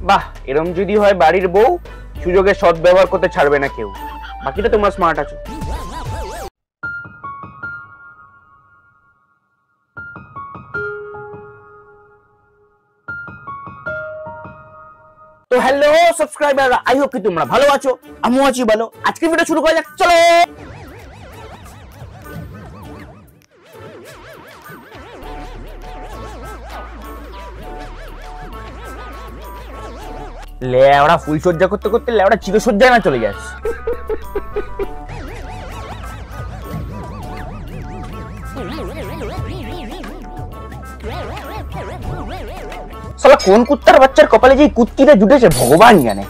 বাহ, এরকম যদি হয় বাড়ির বউ সুযোগে সৎ ব্যবহার করতে ছাড়বে না কেউ। বাকিটা তোমরা স্মার্ট আছো। তো হ্যালো সাবস্ক্রাইবার, আই হোপ কি তোমরা ভালো আছো, আমিও আছি ভালো। আজকের ভিডিও শুরু করা যাক, চলো। লেওড়া ফুল সজ্জা করতে করতে লেওড়া চিরসজ্জায় না চলে যাস। শালা কোন কুত্তার বাচ্চার কপালে যে কুত্তিটা জুটেছে ভগবান জানে।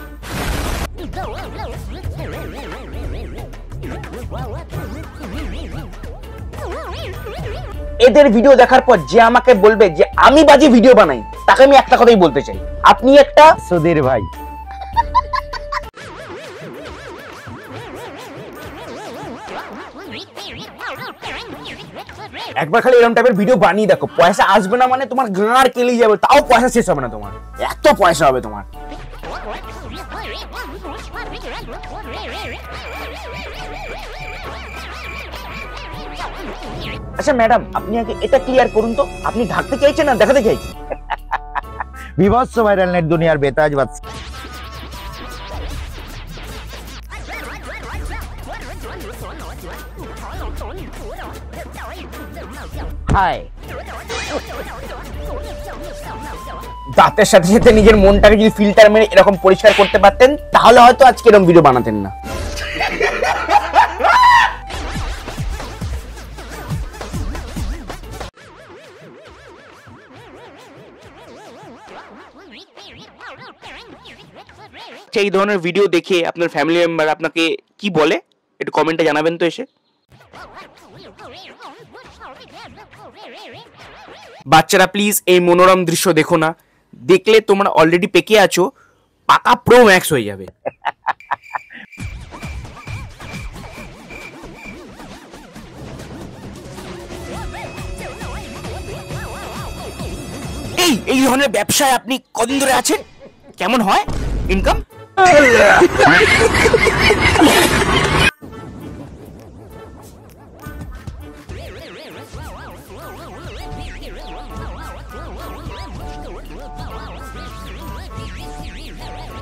এদের ভিডিও দেখার পর যে আমাকে বলবে যে আমি বাজে ভিডিও বানাই, তাকে আমি একটা কথাই বলতে চাই, আপনি একটা সুধীর ভাই। একবার খালি এরকম টাইপের ভিডিও বানিয়ে দেখো, পয়সা আসবে না মানে তোমার গাঁড় কেলিয়ে যাবে, তাও পয়সা শেষ হবে না তোমার, এত পয়সা হবে তোমার। আচ্ছা ম্যাডাম, আপনি আগে এটা ক্লিয়ার করুন তো, আপনি ঢাকতে চাইছেন না দেখাতে চাইছেন? বিভৎস ভাইরাল নেট দুনিয়ার বেতাজ বাদশা। হাই, দাঁতের সাথে সাথে নিজের মনটাকে যদি ফিল্টার মেরে এরকম পরিষ্কার করতে পারতেন, তাহলে হয়তো আজকে এরকম ভিডিও বানাতেন না। এই ধরনের ভিডিও দেখে আপনার ফ্যামিলি মেম্বার আপনাকে কি বলে একটু কমেন্টে জানাবেন তো এসে। বাচ্চারা প্লিজ এই মনোরম দৃশ্য দেখো না, দেখলে তোমরা অলরেডি পেকে আছো, পাকা প্রো ম্যাক্স হয়ে যাবে। এই ধরনের ব্যবসায় আপনি কদিন ধরে আছেন? কেমন হয় ইনকাম?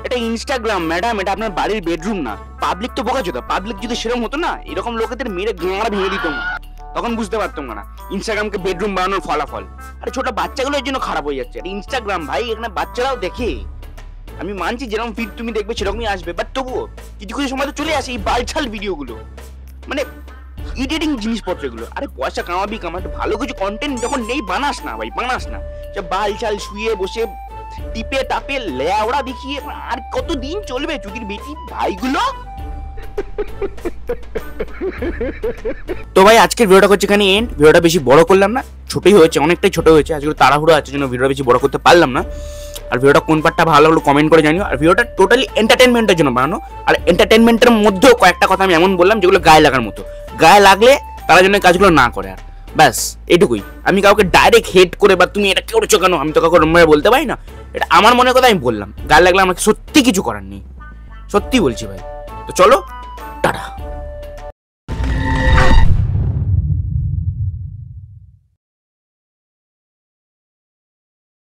এটা ইনস্টাগ্রাম ম্যাডাম, এটা আপনার বাড়ির বেডরুম না। পাবলিক তো বোকাচোদা, পাবলিক যদি সেরকম হতো না, এরকম লোকেদের মেরে গাঁড় ভেঙে দিত না, তখন বুঝতে পারতাম না ইনস্টাগ্রামকে বেডরুম বানানোর ফলাফল। আরে ছোট বাচ্চাগুলো এর জন্য খারাপ হয়ে যাচ্ছে। ইনস্টাগ্রাম ভাই, এখানে বাচ্চারাও দেখে। আমি মানছি যেরকম ফিড তুমি দেখবে সেরকমই আসবে, বাট তবুও কিছু কিছু সময় তো চলে আসে এই বালছাল ভিডিওগুলো, মানে এডিটিং জিনিসপত্রগুলো। আরে পয়সা কামাবি কামাতে, ভালো কিছু কন্টেন্ট যখন নেই বানাস না ভাই, বানাস না। বালছাল শুয়ে বসে টিপে টাপে লেওড়া দেখিয়ে আর কতদিন চলবে চুদির বেটি ভাইগুলো। তো ভাই আজকের ভিডিওটা করছি এখানে এন্ড। ভিডিওটা বেশি বড় করলাম না, ছোটই হয়েছে, অনেকটাই ছোট হয়েছে। আজকে তাড়াহুড়ো আছে জন্য ভিডিওটা বেশি বড় করতে পারলাম না। আর ভিডিওটা কোন পার্টটা ভালো লাগলো কমেন্ট করে জানিও। আর ভিডিওটা টোটালি এন্টারটেনমেন্টের জন্য বানানো, আর এন্টারটেনমেন্টের মধ্যেও কয়েকটা কথা আমি এমন বললাম যেগুলো গায়ে লাগার মতো, গায়ে লাগলে তারা যেন কাজগুলো না করে। আর ব্যাস এটুকুই। আমি কাউকে ডাইরেক্ট হেট করে বা তুমি এটা করেছো কেন, আমি তো কাউকে বলতে পারি না, এটা আমার মনের কথা আমি বললাম। গায়ে লাগলে আমাকে সত্যি কিছু করার নেই, সত্যি বলছি ভাই। তো চলো